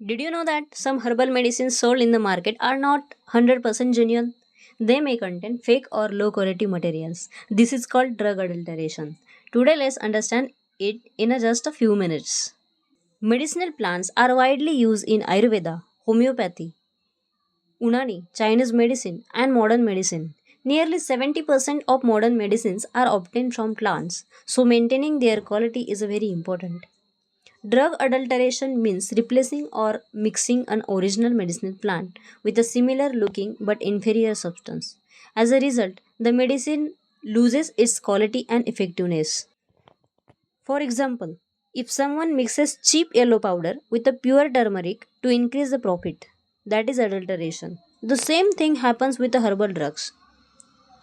Did you know that some herbal medicines sold in the market are not 100% genuine? They may contain fake or low quality materials. This is called drug adulteration. Today, let's understand it in just a few minutes. Medicinal plants are widely used in Ayurveda, homeopathy, Unani, Chinese medicine, and modern medicine. Nearly 70% of modern medicines are obtained from plants, so maintaining their quality is very important. Drug adulteration means replacing or mixing an original medicinal plant with a similar looking but inferior substance. As a result, the medicine loses its quality and effectiveness. For example, if someone mixes cheap yellow powder with a pure turmeric to increase the profit, that is adulteration. The same thing happens with the herbal drugs.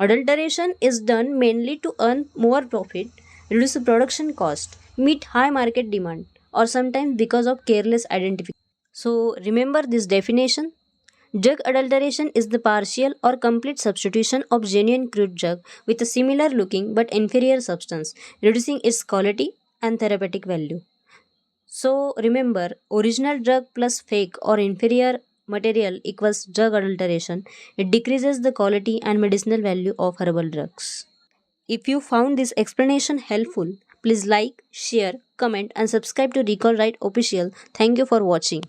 Adulteration is done mainly to earn more profit, reduce the production cost, meet high market demand, or sometimes because of careless identification. So remember this definition. Drug adulteration is the partial or complete substitution of genuine crude drug with a similar looking but inferior substance, reducing its quality and therapeutic value. So remember, original drug plus fake or inferior material equals drug adulteration. It decreases the quality and medicinal value of herbal drugs. If you found this explanation helpful, please like, share, comment, and subscribe to Recall Right Official. Thank you for watching.